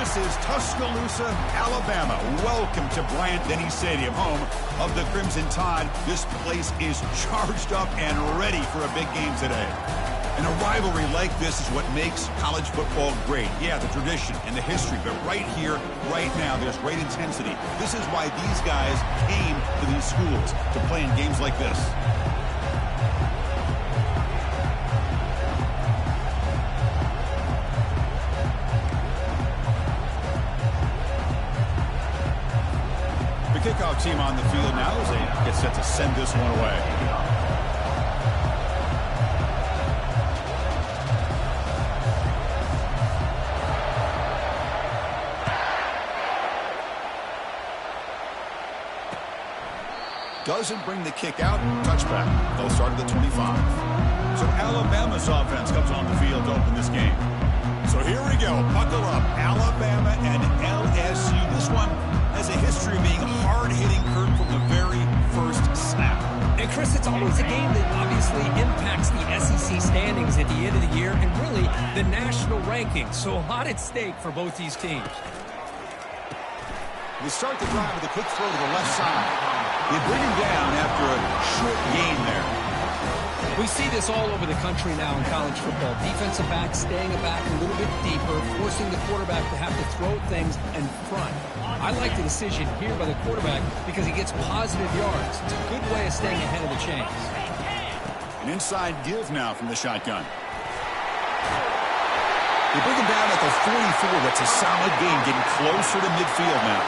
This is Tuscaloosa, Alabama. Welcome to Bryant-Denny Stadium, home of the Crimson Tide. This place is charged up and ready for a big game today. And a rivalry like this is what makes college football great. Yeah, the tradition and the history, but right here, right now, there's great intensity. This is why these guys came to these schools to play in games like this. The kickoff team on the field now as they get set to send this one away. Doesn't bring the kick out. Touchback. They'll start at the 25. So Alabama's offense comes on the field to open this game. So here we go. Buckle up. Alabama and LSU. This one has a history of being hard-hitting, Kurt, from the very first snap. And, Chris, it's always a game that obviously impacts the SEC standings at the end of the year and really the national rankings. So a lot at stake for both these teams. They start the drive with a quick throw to the left side. They bring him down after a short gain there. We see this all over the country now in college football. Defensive backs staying back a little bit deeper, forcing the quarterback to have to throw things in front. I like the decision here by the quarterback because he gets positive yards. It's a good way of staying ahead of the chains. An inside give now from the shotgun. They bring him down at the 44. That's a solid gain, getting closer to midfield now.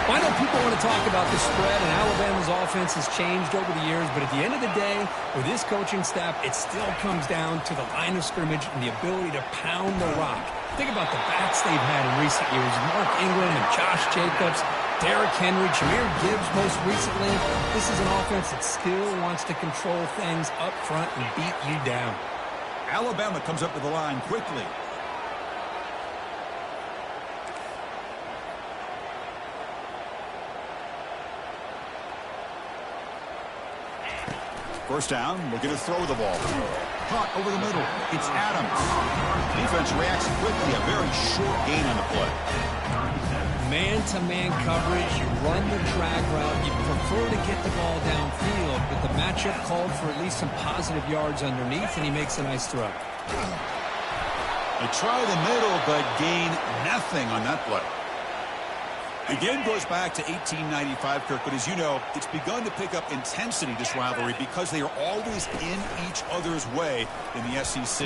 Well, I know people want to talk about the spread, and Alabama's offense has changed over the years, but at the end of the day, with this coaching staff, it still comes down to the line of scrimmage and the ability to pound the rock. Think about the backs they've had in recent years. Mark Ingram and Josh Jacobs, Derrick Henry, Jahmyr Gibbs most recently. This is an offense that still wants to control things up front and beat you down. Alabama comes up with the line quickly. First down, we'll get a throw of the ball. Caught over the middle. It's Adams. Defense reacts quickly. A very short gain on the play. Man-to-man coverage. You run the drag route. You prefer to get the ball downfield, but the matchup called for at least some positive yards underneath, and he makes a nice throw. They try the middle, but gain nothing on that play. The game goes back to 1895, Kirk, but as you know, it's begun to pick up intensity, this rivalry, because they are always in each other's way in the SEC.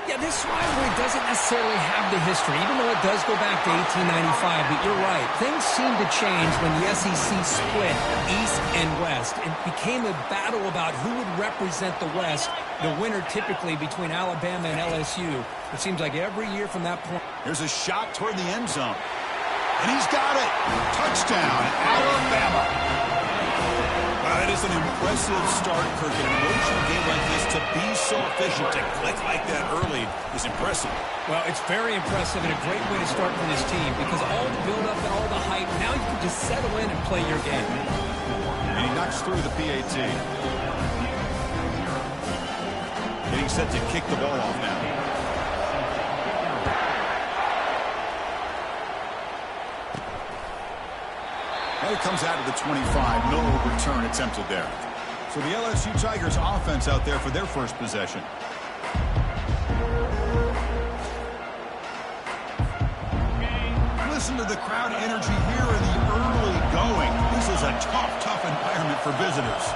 Yeah, this rivalry doesn't necessarily have the history, even though it does go back to 1895, but you're right. Things seem to change when the SEC split East and West. It became a battle about who would represent the West, the winner typically between Alabama and LSU. It seems like every year from that point. Here's a shot toward the end zone. And he's got it. Touchdown, Alabama. Well, that is an impressive start, Kirk. In an emotional game like this, to be so efficient, to click like that early is impressive. Well, it's very impressive and a great way to start for this team because all the build-up and all the hype, now you can just settle in and play your game. And he knocks through the PAT. Getting set to kick the ball off now. And it comes out of the 25. No return attempted there. So the LSU Tigers offense out there for their first possession. Listen to the crowd energy here in the early going. This is a tough environment for visitors.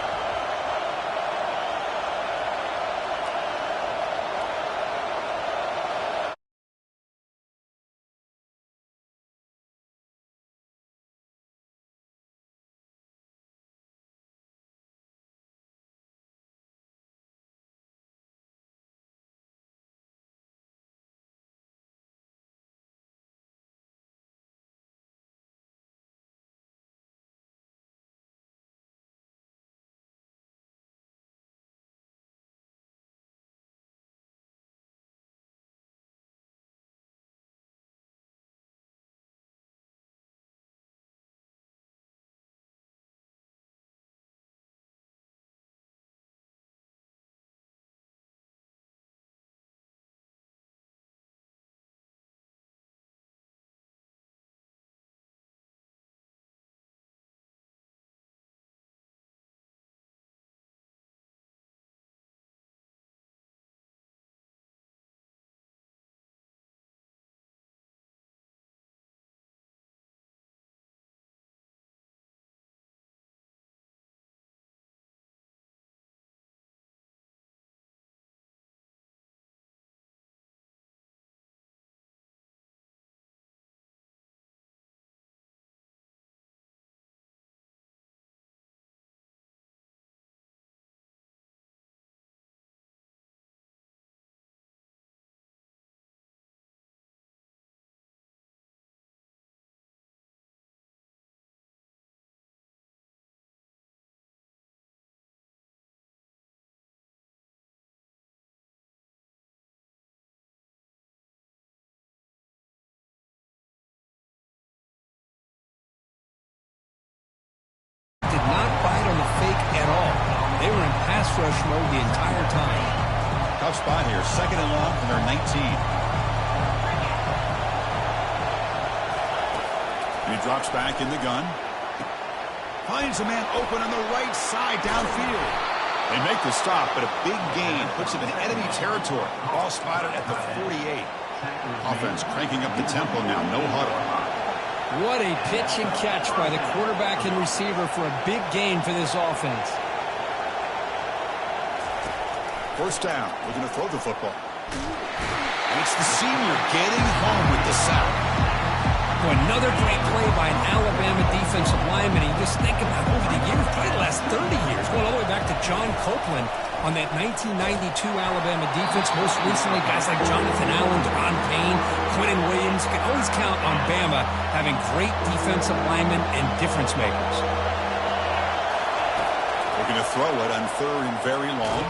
They were in pass rush mode the entire time. Tough spot here. 2nd and long from their 19. He drops back in the gun. Finds a man open on the right side downfield. They make the stop, but a big gain puts him in enemy territory. Ball spotted at the 48. Offense cranking up the tempo now. No huddle. What a pitch and catch by the quarterback and receiver for a big gain for this offense. 1st down. Looking to throw the football. And it's the senior getting home with the sack. Another great play by an Alabama defensive lineman. You just think about over the years, probably the last 30 years, going all the way back to John Copeland on that 1992 Alabama defense. Most recently, guys like Jonathan Allen, Deron Payne, Quentin Williams. You can always count on Bama having great defensive linemen and difference makers. Looking to throw it on 3rd and very long.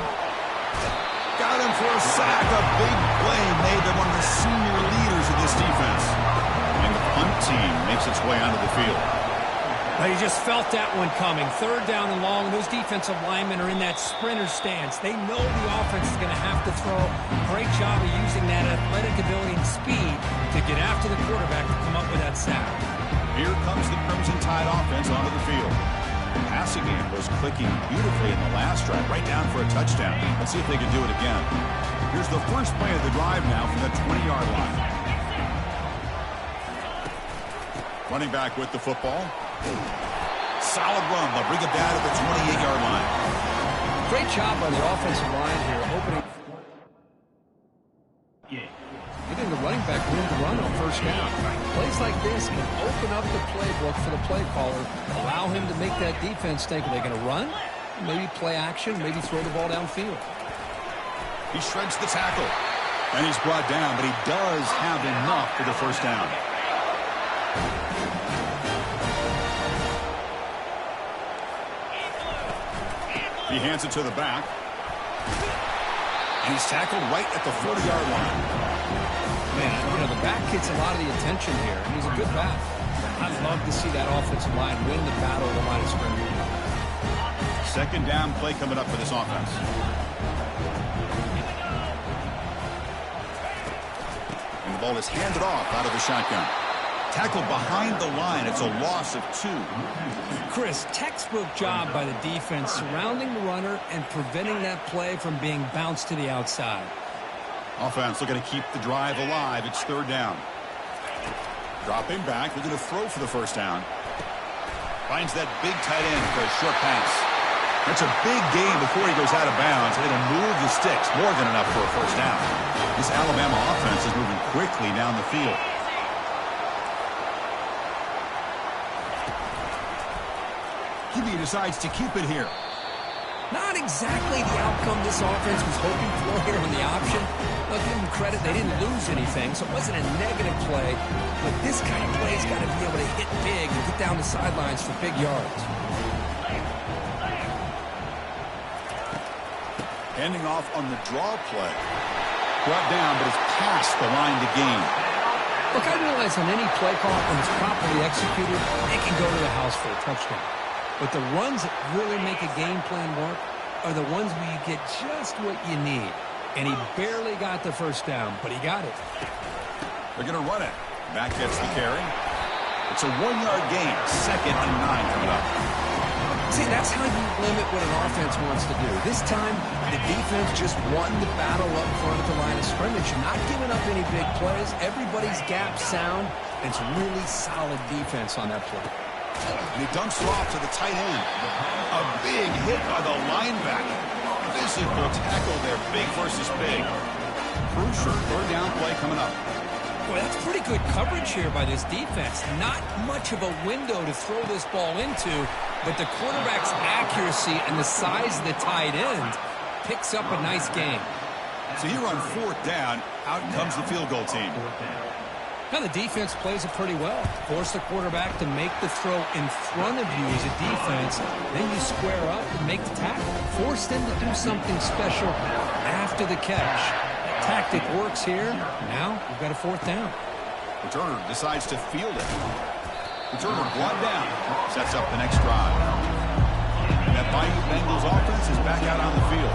Got him for a sack. A big play made them one of the senior leaders of this defense. And the punt team makes its way onto the field. Now you just felt that one coming. 3rd down and long. Those defensive linemen are in that sprinter stance. They know the offense is going to have to throw. Great job of using that athletic ability and speed to get after the quarterback to come up with that sack. Here comes the Crimson Tide offense onto the field. The passing game was clicking beautifully in the last drive, right down for a touchdown. Let's see if they can do it again. Here's the first play of the drive now from the 20-yard line. Running back with the football. Solid run. They'll bring it down to the 28-yard line. Great job by the offensive line here, opening. Giving the running back room to run on 1st down. Plays like this can open up the playbook for the play caller, allow him to make that defense think, are they going to run? Maybe play action, maybe throw the ball downfield. He shreds the tackle. And he's brought down, but he does have enough for the 1st down. He hands it to the back. And he's tackled right at the 40-yard line. Man, you know, the back gets a lot of the attention here, and he's a good back. I'd love to see that offensive line win the battle of the line of scrimmage. 2nd down play coming up for this offense. And the ball is handed off out of the shotgun. Tackled behind the line. It's a loss of 2. Chris, textbook job by the defense surrounding the runner and preventing that play from being bounced to the outside. Offense looking to keep the drive alive. It's 3rd down. Dropping back. Looking to throw for the 1st down. Finds that big tight end for a short pass. That's a big gain before he goes out of bounds. And it'll move the sticks. More than enough for a 1st down. This Alabama offense is moving quickly down the field. He decides to keep it here. Not exactly the outcome this offense was hoping for here on the option. I'll give them credit, they didn't lose anything, so it wasn't a negative play. But this kind of play's got to be able to hit big and get down the sidelines for big yards. Handing off on the draw play. Brought down, but it's past the line to gain. Look, I realize on any play call, when it's properly executed, it can go to the house for a touchdown. But the runs that really make a game plan work are the ones where you get just what you need. And he barely got the 1st down, but he got it. They're going to run it. Back gets the carry. It's a 1-yard gain. 2nd and 9 coming up. See, that's how you limit what an offense wants to do. This time, the defense just won the battle up front at the line of scrimmage. Not giving up any big plays. Everybody's gap sound. And it's really solid defense on that play. And he dumps it off to the tight end. A big hit by the linebacker. Physical tackle there, big versus big. Crucial 3rd down play coming up. Boy, that's pretty good coverage here by this defense. Not much of a window to throw this ball into, but the quarterback's accuracy and the size of the tight end picks up a nice gain. So here on 4th down, out comes the field goal team. Now the defense plays it pretty well. Force the quarterback to make the throw in front of you as a defense. Then you square up and make the tackle. Force them to do something special after the catch. That tactic works here. Now we've got a 4th down. Returner decides to field it. Returner brought down. Sets up the next drive. And that Bayou Bengals offense is back out on the field.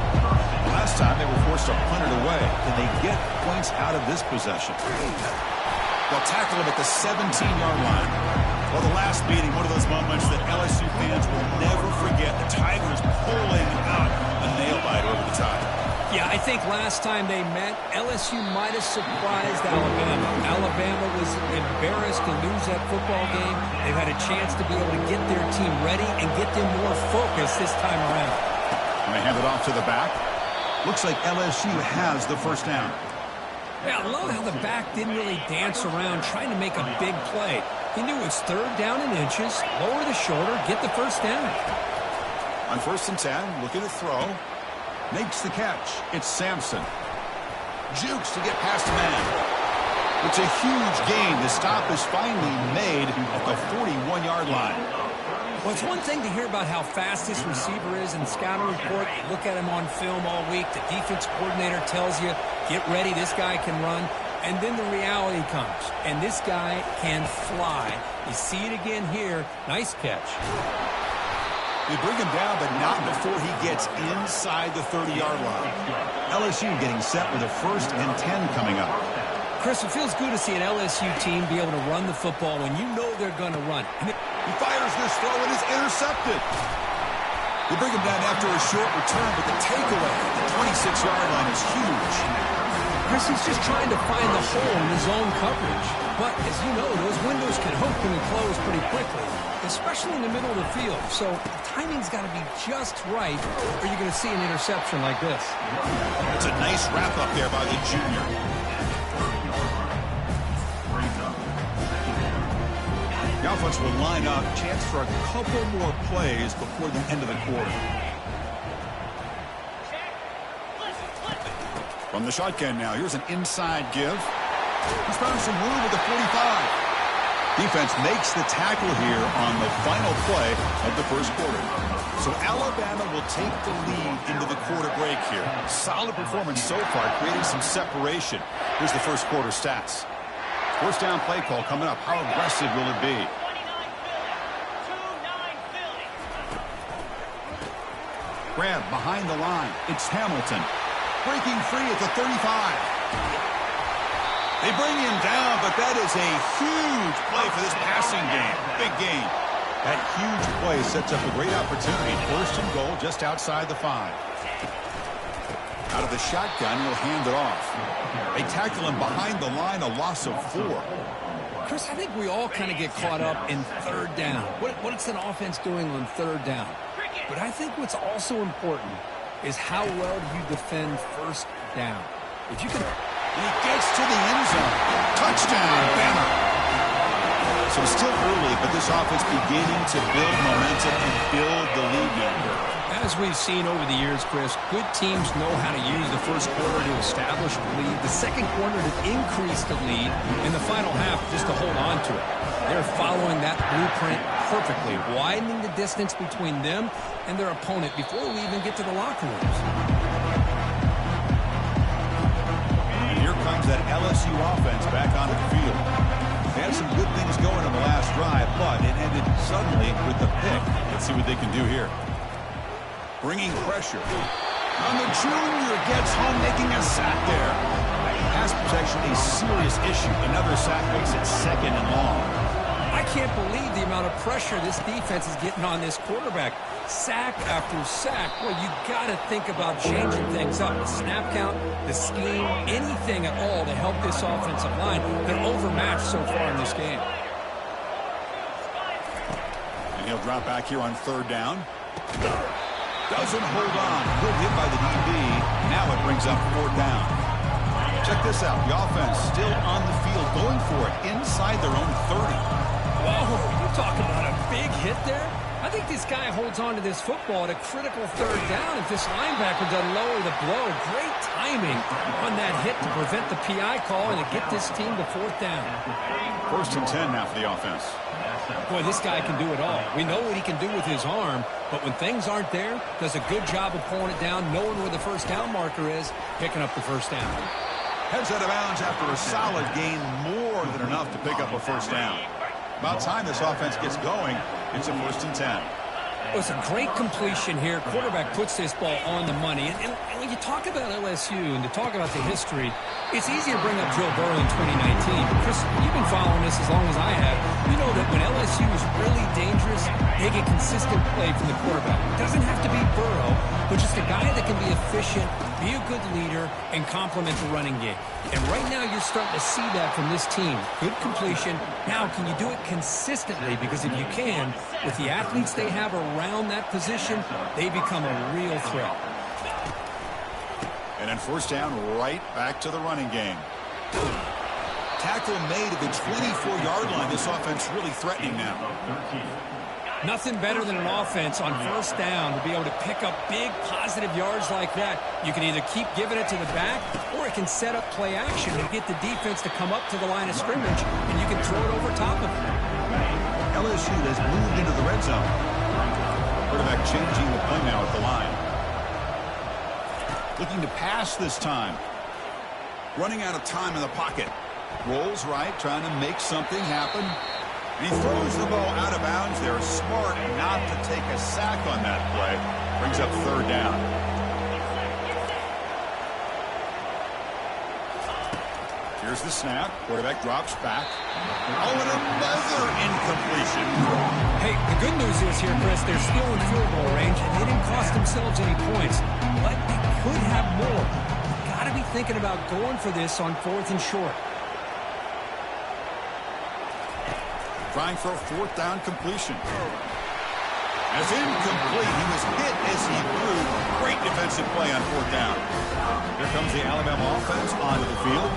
Last time they were forced to punt it away. Can they get points out of this possession? They'll tackle him at the 17-yard line. Well, the last meeting, one of those moments that LSU fans will never forget. The Tigers pulling out a nail-biter over the top. Yeah, I think last time they met, LSU might have surprised Alabama. Alabama was embarrassed to lose that football game. They've had a chance to be able to get their team ready and get them more focused this time around. And they hand it off to the back. Looks like LSU has the first down. Yeah, I love how the back didn't really dance around trying to make a big play. He knew it's third down in inches, lower the shoulder, get the first down. On 1st and 10, looking to throw. Makes the catch. It's Sampson. Jukes to get past a man. It's a huge gain. The stop is finally made at the 41-yard line. Well, it's one thing to hear about how fast this receiver is in the scouting report. You look at him on film all week. The defense coordinator tells you, get ready, this guy can run. And then the reality comes, and this guy can fly. You see it again here. Nice catch. They bring him down, but not before he gets inside the 30-yard line. LSU getting set with a 1st and 10 coming up. Chris, it feels good to see an LSU team be able to run the football when you know they're going to run. He fires this throw and is intercepted. They bring him down after a short return, but the takeaway at the 26-yard line is huge. Chris, he's just trying to find the hole in his own coverage. But, as you know, those windows can open and close pretty quickly, especially in the middle of the field. So, the timing's got to be just right, or you're going to see an interception like this. It's a nice wrap-up there by the junior. The offense will line up. Chance for a couple more plays before the end of the quarter. From the shotgun now, here's an inside give. He's found some room with the 45. Defense makes the tackle here on the final play of the first quarter. So Alabama will take the lead into the quarter break here. Solid performance so far, creating some separation. Here's the first quarter stats. First down play call coming up. How aggressive will it be? Grab behind the line. It's Hamilton. Breaking free at the 35. They bring him down, but that is a huge play for this passing game. Big game. That huge play sets up a great opportunity. 1st and goal just outside the 5. Out of the shotgun, he'll hand it off. They tackle him behind the line, a loss of 4. Chris, I think we all kind of get caught up in third down. What's an offense doing on third down? But I think what's also important is how well do you defend first down. If you can... He gets to the end zone. Touchdown, Bama. So still early, but this offense beginning to build momentum and build the lead now. As we've seen over the years, Chris, good teams know how to use the first quarter to establish the lead, the second quarter to increase the lead, and the final half just to hold on to it. They're following that blueprint perfectly, widening the distance between them and their opponent before we even get to the locker rooms. And here comes that LSU offense back onto the field. They had some good things going on the last drive, but it ended suddenly with the pick. Let's see what they can do here. Bringing pressure. And the junior gets home, making a sack there. Pass protection, a serious issue. Another sack makes it 2nd and long. I can't believe the amount of pressure this defense is getting on this quarterback. Sack after sack. Well, you got to think about changing things up. The snap count, the scheme, anything at all to help this offensive line. They're overmatched so far in this game. And he'll drop back here on 3rd down. Doesn't hold on. Good hit by the DB. Now it brings up 4th down. Check this out. The offense still on the field, going for it inside their own 30. Whoa, you talk about a big hit there? I think this guy holds on to this football at a critical 3rd down. If this linebacker doesn't lower the blow, great timing on that hit to prevent the PI call and to get this team to 4th down. 1st and 10 now for the offense. Boy, this guy can do it all. We know what he can do with his arm, but when things aren't there, does a good job of pulling it down, knowing where the first down marker is, picking up the first down. Heads out of bounds after a solid gain, more than enough to pick up a first down. About time this offense gets going, it's a 1st and 10. Well, it's a great completion here. Quarterback puts this ball on the money. And when you talk about LSU and to talk about the history, it's easy to bring up Joe Burrow in 2019. Chris, you've been following this as long as I have. You know that when LSU is really dangerous, they get consistent play from the quarterback. It doesn't have to be Burrow, but just a guy that can be efficient, be a good leader, and complement the running game. And right now you're starting to see that from this team. Good completion. Now, can you do it consistently? Because if you can, with the athletes they have around that position, they become a real threat. And then first down, right back to the running game. Tackle made at the 24-yard line. This offense really threatening now. Nothing better than an offense on first down to be able to pick up big positive yards like that. You can either keep giving it to the back, or it can set up play action and get the defense to come up to the line of scrimmage, and you can throw it over top of it. LSU has moved into the red zone. Quarterback changing the play now at the line. Looking to pass this time. Running out of time in the pocket. Rolls right, trying to make something happen. And he throws the ball out of bounds. They're smart not to take a sack on that play. Brings up third down. Here's the snap. Quarterback drops back. Oh, and another incompletion. Hey, the good news is here, Chris, they're still in field goal range, and they didn't cost themselves any points. But they could have more. Got to be thinking about going for this on 4th and short. Trying for a 4th down completion. As incomplete, he was hit as he threw. Great defensive play on 4th down. Here comes the Alabama offense onto the field.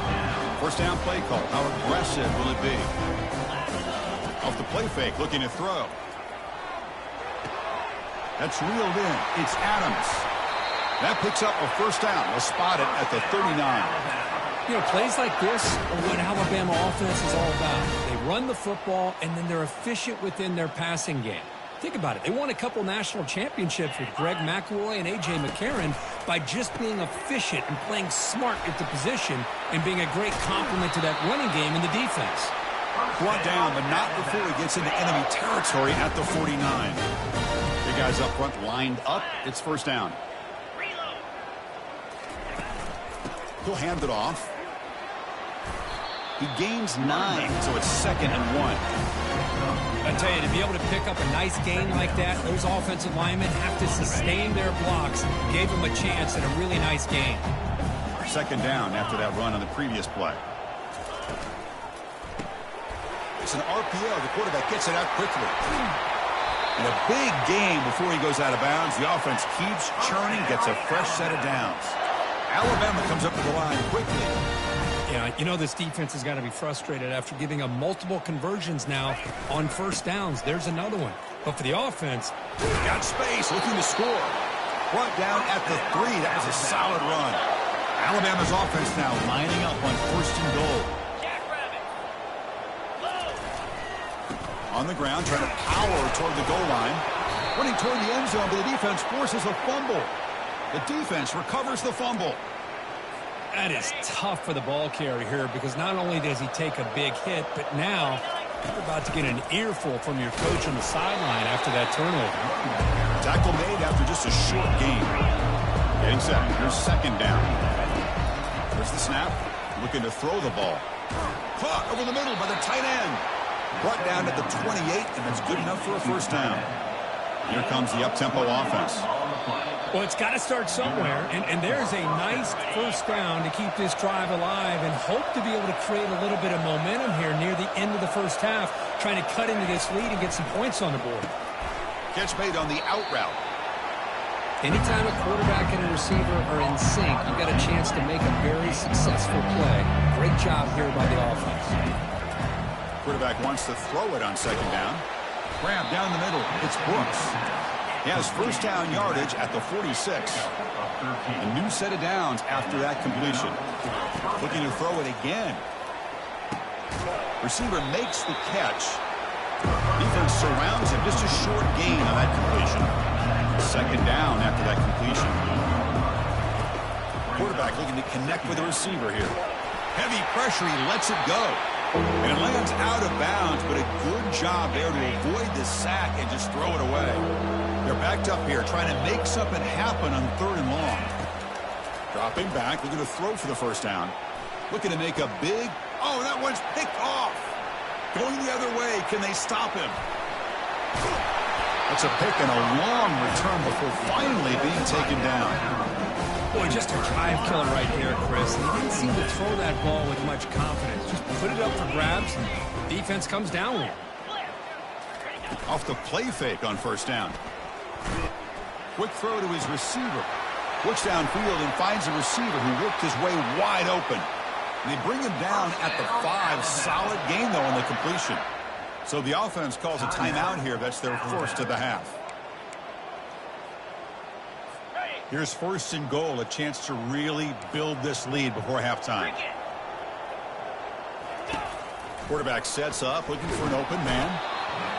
First down play call. How aggressive will it be? Off the play fake, looking to throw. That's reeled in. It's Adams. That picks up a first down. We'll spot it at the 39. You know, plays like this are what Alabama offense is all about. They run the football, and then they're efficient within their passing game. Think about it. They won a couple national championships with Greg McElroy and A.J. McCarron by just being efficient and playing smart at the position and being a great complement to that running game in the defense. Brought down, but not before he gets into enemy territory at the 49. Big guys up front lined up. It's first down. He'll hand it off. He gains 9, so it's 2nd and 1. I tell you, to be able to pick up a nice gain like that, those offensive linemen have to sustain their blocks. Gave them a chance at a really nice gain. 2nd down after that run on the previous play. It's an RPO. The quarterback gets it out quickly. And a big gain before he goes out of bounds. The offense keeps churning, gets a fresh set of downs. Alabama comes up to the line quickly. Yeah, you know this defense has got to be frustrated after giving up multiple conversions now on first downs. There's another one. But for the offense, got space, looking to score. Brought down at the 3. That was a solid run. Alabama's offense now lining up on 1st and goal. On the ground, trying to power toward the goal line. Running toward the end zone, but the defense forces a fumble. The defense recovers the fumble. That is tough for the ball carrier here because not only does he take a big hit, but now you're about to get an earful from your coach on the sideline after that turnover. Tackle made after just a short gain. Getting set. Here's 2nd down. Here's the snap. Looking to throw the ball. Caught over the middle by the tight end. Brought down at the 28, and that's good enough for a first down. Here comes the up-tempo offense. Well, it's got to start somewhere, and there's a nice first down to keep this drive alive and hope to be able to create a little bit of momentum here near the end of the first half, trying to cut into this lead and get some points on the board. Catch made on the out route. Anytime a quarterback and a receiver are in sync, you've got a chance to make a very successful play. Great job here by the offense. Quarterback wants to throw it on 2nd down. Grab down the middle. It's Brooks. He has first down yardage at the 46. A new set of downs after that completion. Looking to throw it again. Receiver makes the catch. Defense surrounds him. Just a short gain on that completion. 2nd down after that completion. Quarterback looking to connect with the receiver here. Heavy pressure. He lets it go. And it lands out of bounds, but a good job there to avoid the sack and just throw it away. They're backed up here, trying to make something happen on 3rd and long. Dropping back, looking to throw for the first down. Looking to make a big... Oh, that one's picked off. Going the other way. Can they stop him? That's a pick and a long return before finally being taken down. Boy, just a drive killer right there, Chris. He didn't seem to throw that ball with much confidence. Just put it up for grabs, and the defense comes down with it. Off the play fake on first down. Quick throw to his receiver. Looks downfield and finds a receiver who worked his way wide open. And they bring him down at the 5. Solid gain, though, on the completion. So the offense calls a timeout here. That's their first of the half. Here's 1st and goal, a chance to really build this lead before halftime. Quarterback sets up, looking for an open man.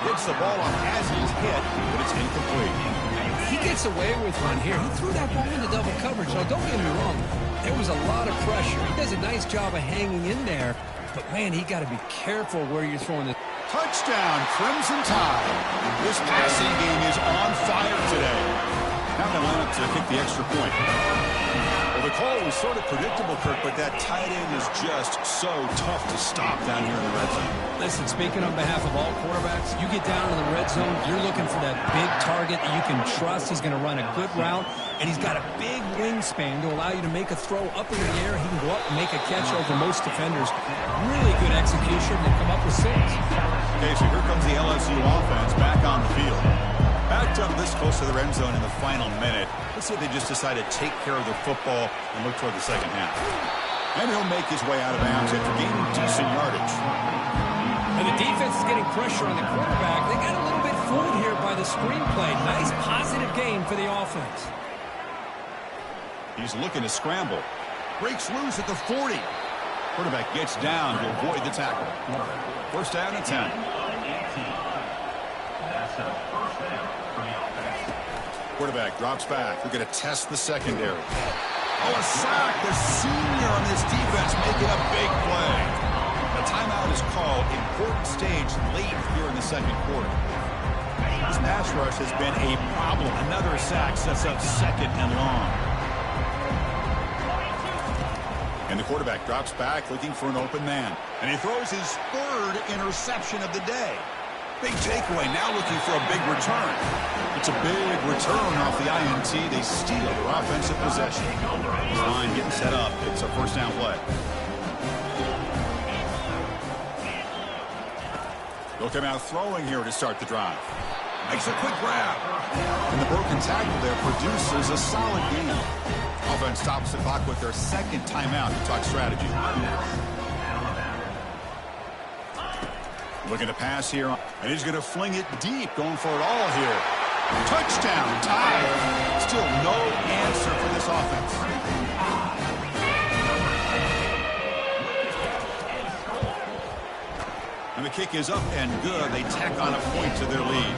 Gets the ball off as he's hit, but it's incomplete. He gets away with one here. He threw that ball into double coverage. Now, don't get me wrong. There was a lot of pressure. He does a nice job of hanging in there. But, man, he got to be careful where you're throwing this. Touchdown, Crimson Tide. This passing game is on fire today. Now they line up to kick the extra point. Well, the call was sort of predictable, Kirk, but that tight end is just so tough to stop down here in the red zone. Listen, speaking on behalf of all quarterbacks, you get down in the red zone, you're looking for that big target that you can trust. He's going to run a good route, and he's got a big wingspan to allow you to make a throw up in the air. He can go up and make a catch over most defenders. Really good execution and come up with 6. Okay, so here comes the LSU offense back on the field. Backed up this close to the end zone in the final minute. Let's see if they just decide to take care of their football and look toward the second half. And he'll make his way out of bounds after gaining decent yardage. And the defense is getting pressure on the quarterback. They got a little bit fooled here by the screenplay. Nice positive game for the offense. He's looking to scramble. Breaks loose at the 40. Quarterback gets down to avoid the tackle. First down and 10. Quarterback drops back. We're going to test the secondary. Oh, a sack. The senior on this defense making a big play. The timeout is called. Important stage late here in the second quarter. This pass rush has been a problem. Another sack sets up 2nd and long. And the quarterback drops back looking for an open man. And he throws his 3rd interception of the day. Big takeaway, now looking for a big return. It's a big return off the INT. They steal their offensive possession. Line getting set up. It's a first down play. They'll come out throwing here to start the drive. Makes a quick grab. And the broken tackle there produces a solid gain. Offense stops the clock with their 2nd timeout to talk strategy. Looking to pass here, and he's going to fling it deep, going for it all here. Touchdown, Tide. Still no answer for this offense. And the kick is up and good. They tack on a point to their lead.